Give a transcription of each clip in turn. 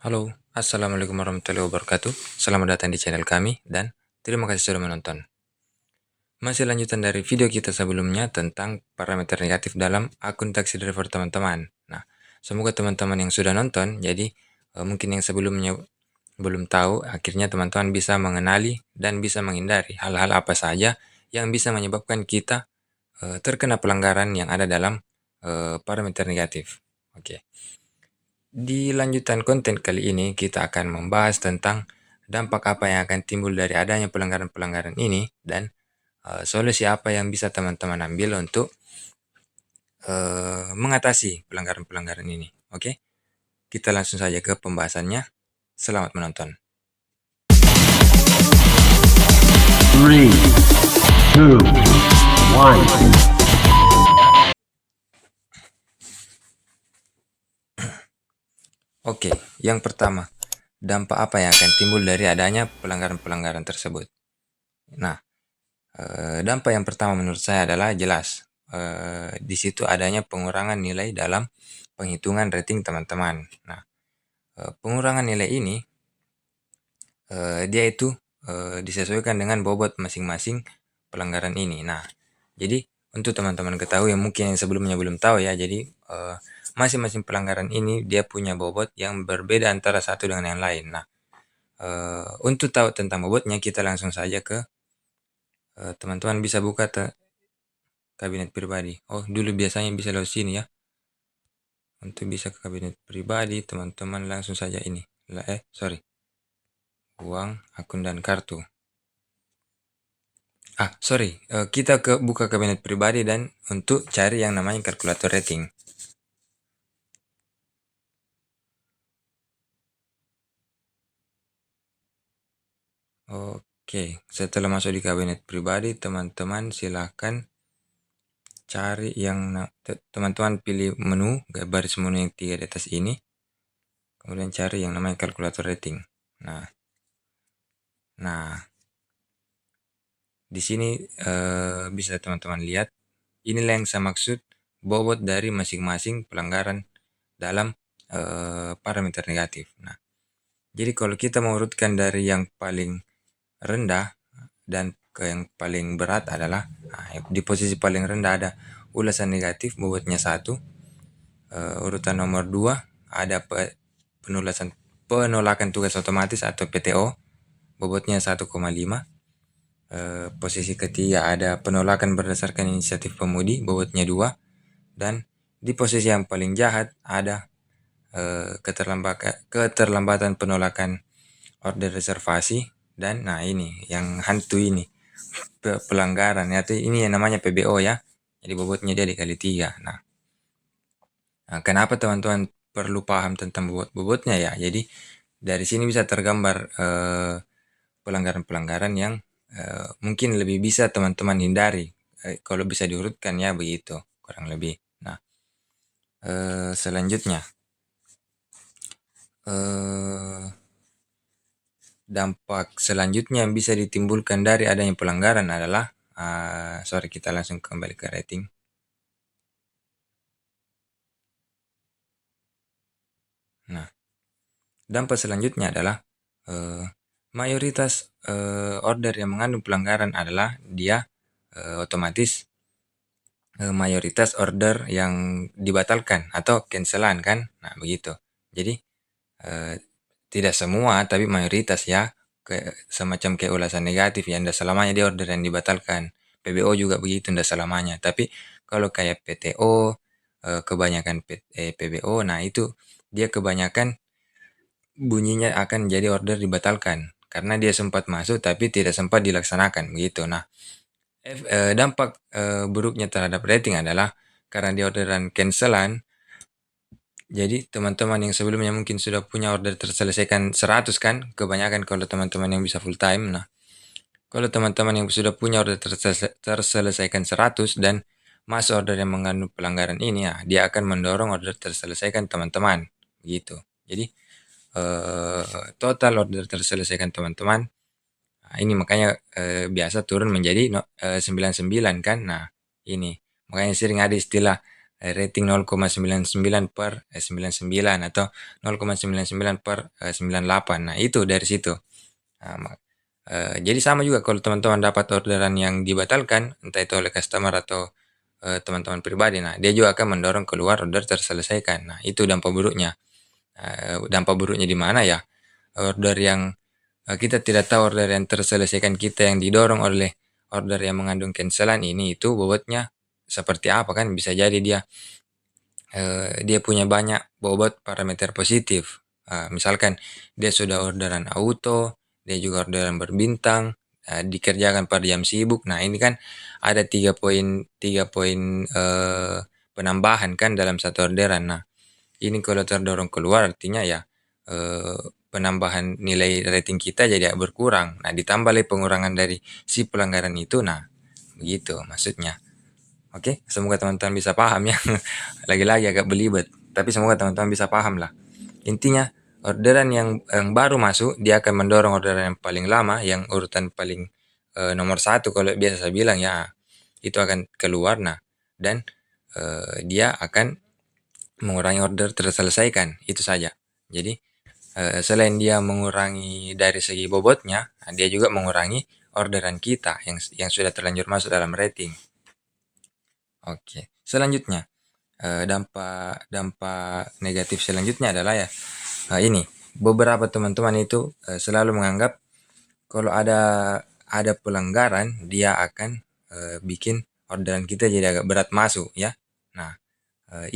Halo, Assalamualaikum warahmatullahi wabarakatuh. Selamat datang di channel kami dan terima kasih sudah menonton. Masih lanjutan dari video kita sebelumnya tentang parameter negatif dalam akun taxi driver teman-teman. Nah, semoga teman-teman yang sudah nonton, jadi mungkin yang sebelumnya belum tahu, akhirnya teman-teman bisa mengenali dan bisa menghindari hal-hal apa saja yang bisa menyebabkan kita terkena pelanggaran yang ada dalam parameter negatif. Oke. Di lanjutan konten kali ini, kita akan membahas tentang dampak apa yang akan timbul dari adanya pelanggaran-pelanggaran ini dan solusi apa yang bisa teman-teman ambil untuk mengatasi pelanggaran-pelanggaran ini. Oke, kita langsung saja ke pembahasannya. Selamat menonton. 3, 2, 1. Oke, yang pertama, dampak apa yang akan timbul dari adanya pelanggaran-pelanggaran tersebut. Nah, dampak yang pertama menurut saya adalah jelas. Di situ adanya pengurangan nilai dalam penghitungan rating teman-teman. Nah, pengurangan nilai ini dia itu disesuaikan dengan bobot masing-masing pelanggaran ini. Nah, jadi untuk teman-teman ketahui yang mungkin yang sebelumnya belum tahu ya, jadi masing-masing pelanggaran ini dia punya bobot yang berbeda antara satu dengan yang lain. Nah, untuk tahu tentang bobotnya kita langsung saja ke teman-teman bisa buka kabinet pribadi. Oh, dulu biasanya bisa lewat sini ya. Untuk bisa ke kabinet pribadi, teman-teman langsung saja ini. Uang, akun dan kartu. Kita buka kabinet pribadi dan untuk cari yang namanya kalkulator rating. Oke, setelah masuk di kabinet pribadi, teman-teman silahkan cari yang teman-teman pilih menu, baris menu yang 3 di atas ini. Kemudian cari yang namanya kalkulator rating. Nah, di sini bisa teman-teman lihat, inilah yang saya maksud bobot dari masing-masing pelanggaran dalam parameter negatif. Nah, jadi kalau kita mengurutkan dari yang paling rendah dan ke yang paling berat adalah di posisi paling rendah ada ulasan negatif bobotnya 1. Urutan nomor 2 ada penolakan tugas otomatis atau PTO bobotnya 1,5. Posisi ketiga ada penolakan berdasarkan inisiatif pemudi bobotnya 2. Dan di posisi yang paling jahat ada keterlambatan penolakan order reservasi. Dan nah ini yang hantu ini pelanggaran ya, ini yang namanya PBO ya, jadi bobotnya dia dikali 3. Nah, kenapa teman-teman perlu paham tentang bobot-bobotnya ya, jadi dari sini bisa tergambar pelanggaran-pelanggaran yang mungkin lebih bisa teman-teman hindari kalau bisa diurutkan ya, begitu kurang lebih. Nah, selanjutnya dampak selanjutnya yang bisa ditimbulkan dari adanya pelanggaran adalah kita langsung kembali ke rating. Nah, dampak selanjutnya adalah mayoritas order yang mengandung pelanggaran adalah dia otomatis mayoritas order yang dibatalkan atau cancelan kan. Nah, begitu. Jadi tidak semua tapi mayoritas ya, semacam kayak ulasan negatif ya, tidak selamanya dia order yang dibatalkan. PBO juga begitu, tidak selamanya. Tapi kalau kayak PTO kebanyakan PBO, nah itu dia kebanyakan bunyinya akan jadi order dibatalkan karena dia sempat masuk tapi tidak sempat dilaksanakan begitu. Nah, dampak buruknya terhadap rating adalah karena dia orderan cancelan. Jadi teman-teman yang sebelumnya mungkin sudah punya order terselesaikan 100 kan, kebanyakan kalau teman-teman yang bisa full time. Nah, kalau teman-teman yang sudah punya order terselesaikan 100 dan masuk order yang mengandung pelanggaran ini ya, dia akan mendorong order terselesaikan teman-teman begitu. Jadi total order terselesaikan teman-teman, nah, ini makanya biasa turun menjadi 99 kan. Nah, ini makanya sering ada istilah rating 0,99 per 99 atau 0,99 per 98. Nah, itu dari situ. Nah, jadi sama juga kalau teman-teman dapat orderan yang dibatalkan, entah itu oleh customer atau teman-teman pribadi. Nah, dia juga akan mendorong keluar order terselesaikan. Nah, itu dampak buruknya. Dampak buruknya di mana ya? Order yang kita tidak tahu order yang terselesaikan kita yang didorong oleh order yang mengandung cancelan ini itu bobotnya seperti apa kan? Bisa jadi dia punya banyak bobot parameter positif. Misalkan dia sudah orderan auto, dia juga orderan berbintang, dikerjakan pada jam sibuk. Nah, ini kan ada tiga poin penambahan kan dalam satu orderan. Nah, ini kalau terdorong keluar artinya ya penambahan nilai rating kita jadi berkurang. Nah, ditambah lagi pengurangan dari si pelanggaran itu. Nah, begitu maksudnya. Oke, semoga teman-teman bisa paham ya. Lagi-lagi agak belibet, tapi semoga teman-teman bisa paham lah. Intinya, orderan yang baru masuk, dia akan mendorong orderan yang paling lama, yang urutan paling nomor satu kalau biasa saya bilang ya, itu akan keluar. Nah, dan dia akan mengurangi order terselesaikan, itu saja. Jadi, selain dia mengurangi dari segi bobotnya, dia juga mengurangi orderan kita yang sudah terlanjur masuk dalam rating. Oke, selanjutnya dampak dampak negatif selanjutnya adalah ya ini beberapa teman-teman itu selalu menganggap kalau ada pelanggaran dia akan bikin orderan kita jadi agak berat masuk ya. Nah,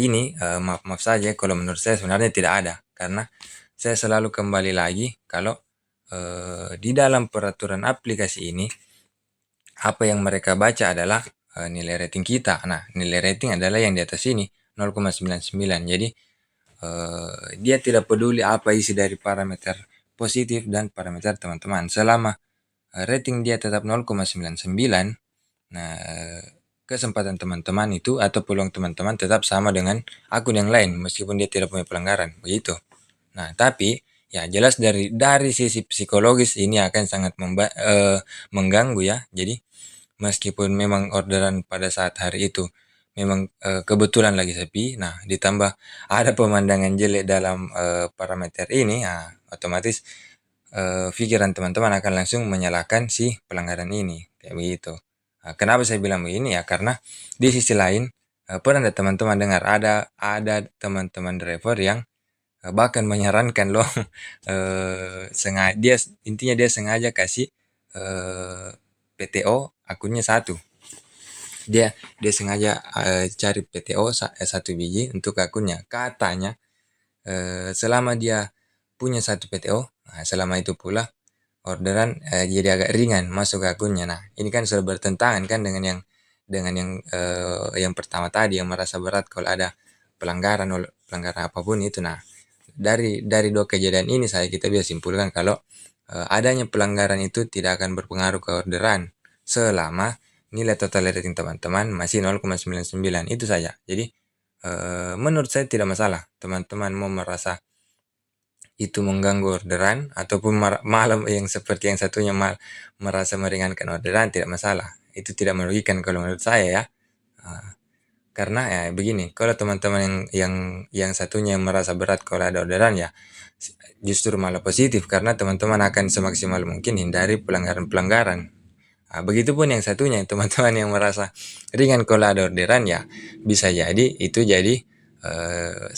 ini maaf saja kalau menurut saya sebenarnya tidak ada karena saya selalu kembali lagi kalau di dalam peraturan aplikasi ini apa yang mereka baca adalah nilai rating kita. Nah, nilai rating adalah yang di atas ini 0,99. Jadi dia tidak peduli apa isi dari parameter positif dan parameter teman-teman. Selama rating dia tetap 0,99, nah kesempatan teman-teman itu atau peluang teman-teman tetap sama dengan akun yang lain meskipun dia tidak punya pelanggaran. Begitu. Nah, tapi ya jelas dari sisi psikologis ini akan sangat mengganggu ya. Jadi meskipun memang orderan pada saat hari itu memang kebetulan lagi sepi, nah ditambah ada pemandangan jelek dalam parameter ini, nah, otomatis pikiran teman-teman akan langsung menyalahkan si pelanggaran ini, kayak begitu. Nah, kenapa saya bilang begini ya? Karena di sisi lain pernah ada teman-teman dengar ada teman-teman driver yang bahkan menyarankan loh sengaja dia sengaja kasih PTO akunnya satu. Dia sengaja cari PTO satu biji untuk akunnya. Katanya selama dia punya satu PTO, nah, selama itu pula orderan jadi agak ringan masuk ke akunnya. Nah, ini kan sudah bertentangan kan dengan yang pertama tadi yang merasa berat kalau ada pelanggaran apapun itu. Nah, dari dua kejadian ini kita bisa simpulkan kalau adanya pelanggaran itu tidak akan berpengaruh ke orderan selama nilai total rating teman-teman masih 0,99 itu saja. Jadi menurut saya tidak masalah teman-teman mau merasa itu mengganggu orderan ataupun malam yang seperti yang satunya merasa meringankan orderan tidak masalah. Itu tidak merugikan kalau menurut saya ya. Karena ya begini, kalau teman-teman yang satunya yang merasa berat kalau ada orderan ya justru malah positif karena teman-teman akan semaksimal mungkin hindari pelanggaran-pelanggaran. Nah, begitupun yang satunya, teman-teman yang merasa ringan kalau ada orderan ya bisa jadi itu jadi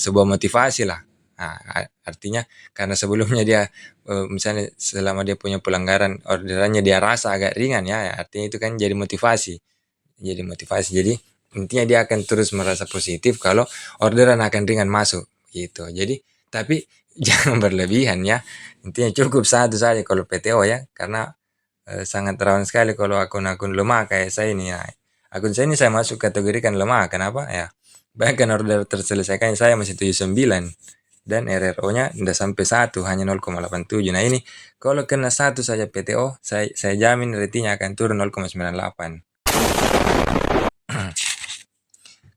sebuah motivasi lah. Nah, artinya karena sebelumnya dia misalnya selama dia punya pelanggaran orderannya dia rasa agak ringan ya, artinya itu kan jadi motivasi. Jadi intinya dia akan terus merasa positif kalau orderan akan ringan masuk gitu. Jadi tapi jangan berlebihan ya. Intinya cukup satu saja kalau PTO ya, karena sangat rawan sekali kalau akun-akun lemah kayak saya ini ya. Akun saya ini saya masuk kategorikan lemah. Kenapa? Ya, bahkan order terselesaikan saya masih 79 dan RRO-nya tidak sampai 1, hanya 0,87. Nah, ini kalau kena satu saja PTO, saya jamin ratingnya akan turun 0,98.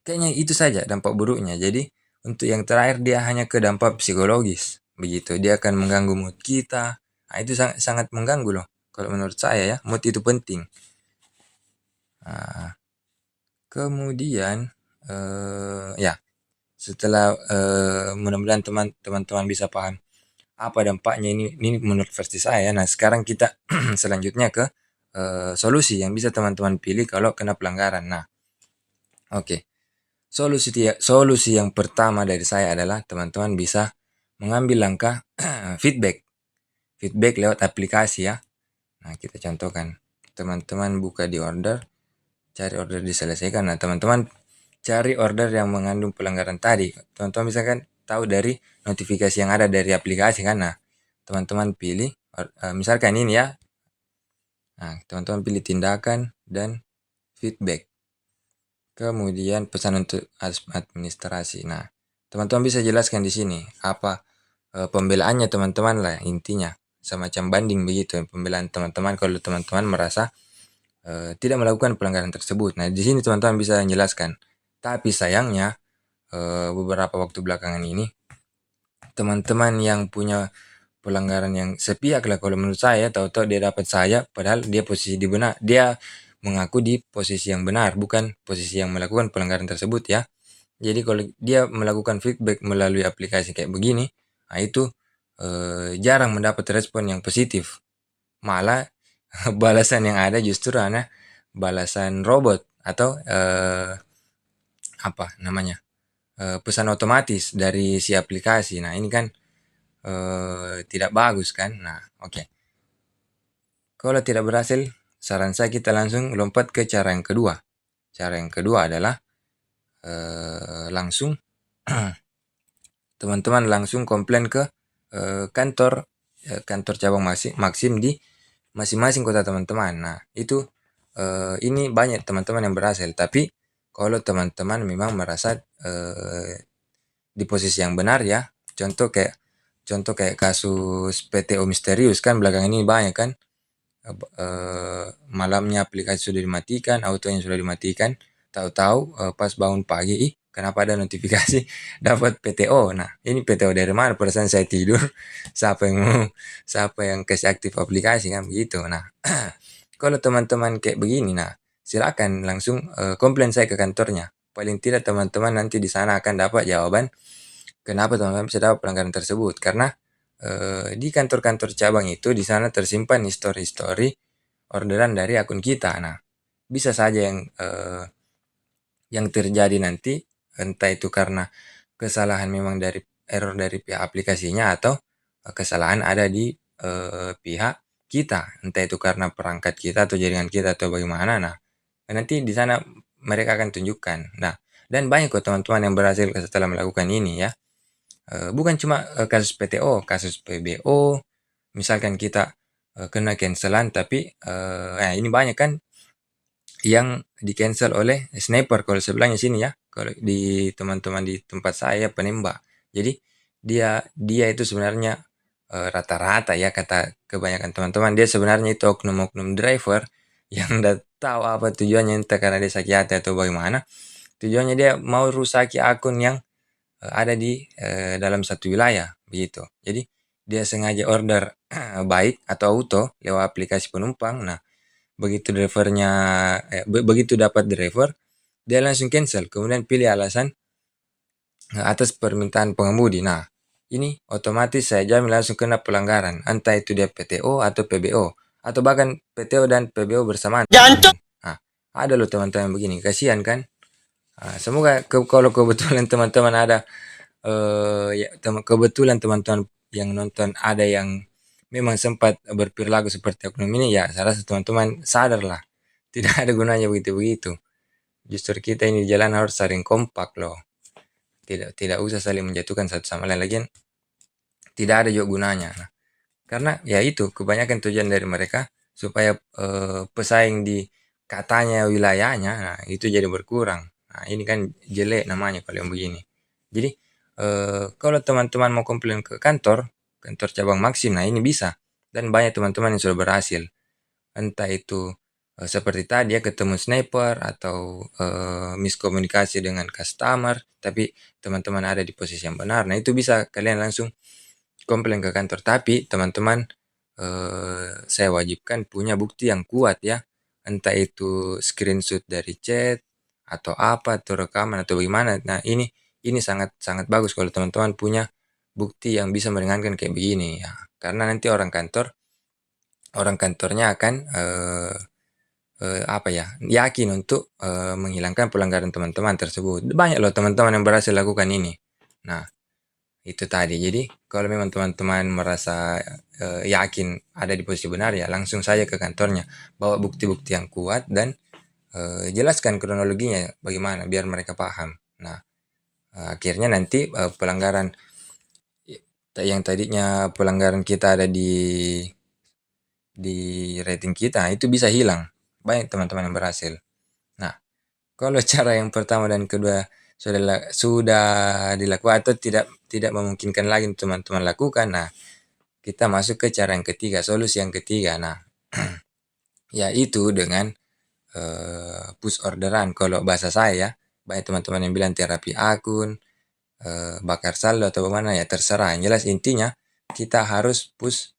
Kayaknya itu saja dampak buruknya. Jadi untuk yang terakhir dia hanya ke dampak psikologis. Begitu, dia akan mengganggu mood kita. Nah, itu sangat, sangat mengganggu loh. Kalau menurut saya ya, mood itu penting. Nah, kemudian ya setelah mudah-mudahan teman-teman bisa paham apa dampaknya ini menurut versi saya. Nah, sekarang kita selanjutnya ke solusi yang bisa teman-teman pilih kalau kena pelanggaran. Nah, oke. Solusi yang pertama dari saya adalah teman-teman bisa mengambil langkah feedback. Feedback lewat aplikasi ya. Nah, kita contohkan. Teman-teman buka di order, cari order diselesaikan. Nah, teman-teman cari order yang mengandung pelanggaran tadi. Teman-teman bisa kan tahu dari notifikasi yang ada dari aplikasi kan. Nah, teman-teman pilih misalkan ini ya. Nah, teman-teman pilih tindakan dan feedback. Kemudian pesan untuk administrasi. Nah, teman-teman bisa jelaskan di sini apa pembelaannya teman-teman lah intinya. Semacam banding begitu pembelaan teman-teman kalau teman-teman merasa tidak melakukan pelanggaran tersebut. Nah, di sini teman-teman bisa menjelaskan. Tapi sayangnya beberapa waktu belakangan ini teman-teman yang punya pelanggaran yang sepihak lah kalau menurut saya, tahu-tahu dia dapat saya padahal dia posisi di benar, dia mengaku di posisi yang benar bukan posisi yang melakukan pelanggaran tersebut ya. Jadi kalau dia melakukan feedback melalui aplikasi kayak begini, nah itu jarang mendapat respon yang positif, malah balasan yang ada justru hanya balasan robot atau apa namanya, pesan otomatis dari si aplikasi. Nah ini kan tidak bagus kan. Nah oke. Kalau tidak berhasil, saran saya kita langsung lompat ke cara yang kedua. Cara yang kedua adalah langsung teman-teman langsung komplain ke kantor kantor cabang Maxim di masing-masing kota teman-teman. Nah itu ini banyak teman-teman yang berhasil. Tapi kalau teman-teman memang merasa di posisi yang benar ya, contoh kayak kasus PTO misterius kan belakangan ini banyak kan. Malamnya aplikasi sudah dimatikan, autonya sudah dimatikan, tahu-tahu pas bangun pagi, ih kenapa ada notifikasi dapat PTO. Nah ini PTO dari mana, perasaan saya tidur, siapa yang kasih aktif aplikasi kan begitu. Nah kalau teman-teman kayak begini, nah silakan langsung komplain saya ke kantornya. Paling tidak teman-teman nanti di sana akan dapat jawaban kenapa teman-teman bisa dapat pelanggaran tersebut. Karena di kantor-kantor cabang itu di sana tersimpan histori-histori orderan dari akun kita. Nah, bisa saja yang terjadi nanti entah itu karena kesalahan memang dari error dari pihak aplikasinya atau kesalahan ada di pihak kita, entah itu karena perangkat kita atau jaringan kita atau bagaimana. Nah, nanti di sana mereka akan tunjukkan. Nah, dan banyak kok teman-teman yang berhasil setelah melakukan ini ya. Bukan cuma kasus PTO, kasus PBO, misalkan kita kena cancelan tapi ini banyak kan yang di cancel oleh sniper kalau sebelahnya sini ya, kalau di teman-teman di tempat saya penembak. Jadi dia itu sebenarnya rata-rata ya kata kebanyakan teman-teman, dia sebenarnya itu oknum-oknum driver yang udah tahu apa tujuannya, entah karena dia sakit hati atau bagaimana. Tujuannya dia mau rusaki akun yang ada di dalam satu wilayah begitu. Jadi dia sengaja order baik atau auto lewat aplikasi penumpang. Nah, begitu dapat driver, dia langsung cancel. Kemudian pilih alasan atas permintaan pengemudi. Nah, ini otomatis saya jamin langsung kena pelanggaran. Entah itu dia PTO atau PBO. Atau bahkan PTO dan PBO bersamaan. Nah, ada loh teman-teman begini. Kasihan kan? Nah, semoga kalau kebetulan teman-teman ada ya, kebetulan teman-teman yang nonton ada yang memang sempat berperilaku seperti oknum ini, ya saya rasa teman-teman sadarlah tidak ada gunanya begitu-begitu. Justru kita ini di jalan harus saling kompak loh, tidak usah saling menjatuhkan satu sama lain lagi, tidak ada juga gunanya. Nah, karena ya itu kebanyakan tujuan dari mereka supaya pesaing di katanya wilayahnya, nah itu jadi berkurang. Nah ini kan jelek namanya kalau yang begini. Jadi kalau teman-teman mau komplain ke kantor cabang Maxim, nah ini bisa. Dan banyak teman-teman yang sudah berhasil. Entah itu seperti tadi ya ketemu sniper atau miskomunikasi dengan customer, tapi teman-teman ada di posisi yang benar. Nah itu bisa kalian langsung komplain ke kantor. Tapi teman-teman saya wajibkan punya bukti yang kuat ya. Entah itu screenshot dari chat atau apa, atau rekaman atau bagaimana. Nah, ini sangat sangat bagus kalau teman-teman punya bukti yang bisa meringankan kayak begini ya. Karena nanti orang kantornya akan apa ya, yakin untuk menghilangkan pelanggaran teman-teman tersebut. Banyak loh teman-teman yang berhasil lakukan ini. Nah, itu tadi. Jadi, kalau memang teman-teman merasa yakin ada di posisi benar ya, langsung saja ke kantornya, bawa bukti-bukti yang kuat dan jelaskan kronologinya bagaimana biar mereka paham. Nah, akhirnya nanti pelanggaran yang tadinya pelanggaran kita ada di rating kita itu bisa hilang. Banyak teman-teman yang berhasil. Nah, kalau cara yang pertama dan kedua sudah dilakukan atau tidak tidak memungkinkan lagi teman-teman lakukan, nah kita masuk ke cara yang ketiga, solusi yang ketiga. Nah, yaitu dengan push orderan. Kalau bahasa saya, banyak teman-teman yang bilang terapi akun, bakar saldo atau bagaimana ya terserah. Yang jelas intinya kita harus push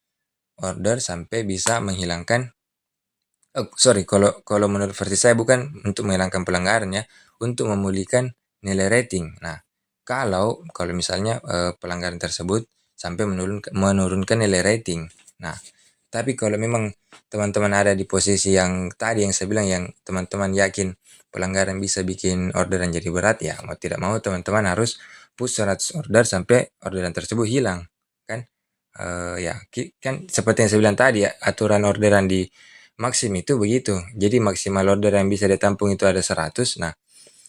order sampai bisa menghilangkan sorry, kalau menurut versi saya bukan untuk menghilangkan pelanggaran ya, untuk memulihkan nilai rating. Nah, kalau misalnya pelanggaran tersebut sampai menurunkan nilai rating. Nah, tapi kalau memang teman-teman ada di posisi yang tadi yang saya bilang, yang teman-teman yakin pelanggaran bisa bikin orderan jadi berat, ya mau tidak mau teman-teman harus push 100 order sampai orderan tersebut hilang. Kan? Ya, kan seperti yang saya bilang tadi ya, aturan orderan di Maxim itu begitu. Jadi maksimal order yang bisa ditampung itu ada 100. Nah,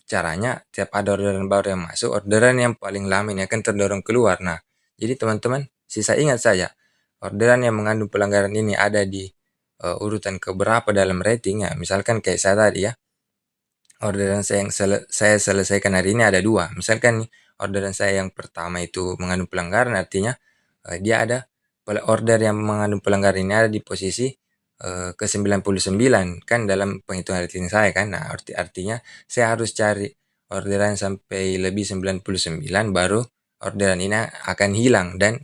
caranya tiap ada orderan baru yang masuk, orderan yang paling lama ini akan terdorong keluar. Nah, jadi teman-teman sisa ingat saja, orderan yang mengandung pelanggaran ini ada di urutan keberapa dalam rating ya. Misalkan kayak saya tadi ya, orderan saya yang saya selesaikan hari ini ada 2. Misalkan orderan saya yang pertama itu mengandung pelanggaran, artinya dia ada order yang mengandung pelanggaran ini ada di posisi ke 99 kan dalam penghitungan rating saya kan. Nah, artinya saya harus cari orderan sampai lebih 99 baru orderan ini akan hilang dan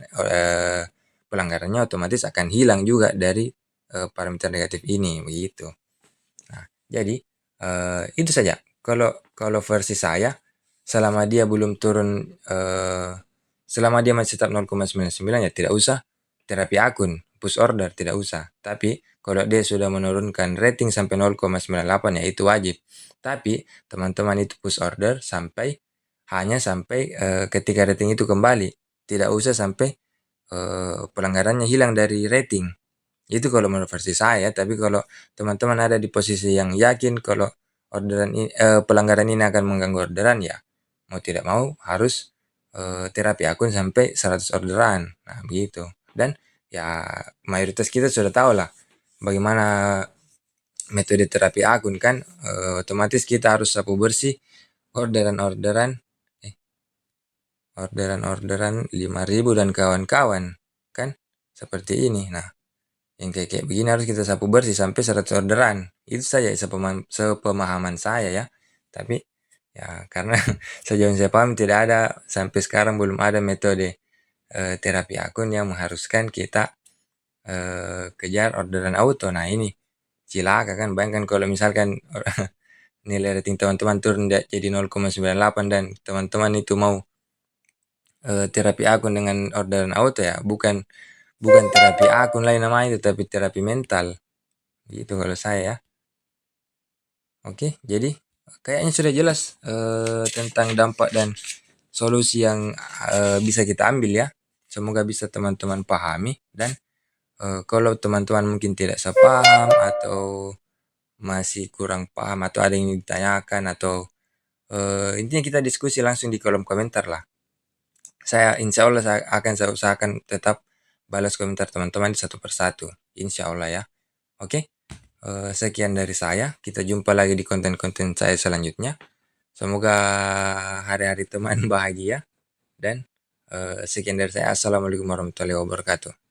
pelanggarannya otomatis akan hilang juga dari parameter negatif ini begitu. Nah, jadi itu saja. Kalau kalau versi saya, selama dia belum turun, selama dia masih tetap 0,99 ya tidak usah terapi akun, push order tidak usah. Tapi kalau dia sudah menurunkan rating sampai 0,98 ya itu wajib. Tapi teman-teman itu push order hanya sampai ketika rating itu kembali. Tidak usah sampai pelanggarannya hilang dari rating. Itu kalau menurut versi saya, tapi kalau teman-teman ada di posisi yang yakin kalau pelanggaran ini akan mengganggu orderan ya mau tidak mau harus terapi akun sampai 100 orderan. Nah, begitu. Dan ya mayoritas kita sudah tahu lah bagaimana metode terapi akun kan, otomatis kita harus sapu bersih orderan-orderan orderan-orderan 5.000 dan kawan-kawan kan seperti ini. Nah, yang kayak begini harus kita sapu bersih sampai 100 orderan. Itu saja sepemahaman saya ya. Tapi ya karena sejauh yang saya paham tidak ada, sampai sekarang belum ada metode terapi akun yang mengharuskan kita kejar orderan auto. Nah, ini cilaka kan. Bayangkan kalau misalkan nilai rating teman-teman turun jadi 0,98 dan teman-teman itu mau terapi akun dengan orderan auto ya bukan bukan terapi akun lain namanya itu, tapi terapi mental. Gitu kalau saya ya. Oke, jadi kayaknya sudah jelas tentang dampak dan solusi yang bisa kita ambil ya. Semoga bisa teman-teman pahami dan kalau teman-teman mungkin tidak sepaham atau masih kurang paham atau ada yang ditanyakan atau intinya kita diskusi langsung di kolom komentar lah. Insya Allah saya usahakan tetap balas komentar teman-teman satu persatu. Insya Allah ya. Oke, sekian dari saya. Kita jumpa lagi di konten-konten saya selanjutnya. Semoga hari-hari teman bahagia. Dan sekian dari saya. Assalamualaikum warahmatullahi wabarakatuh.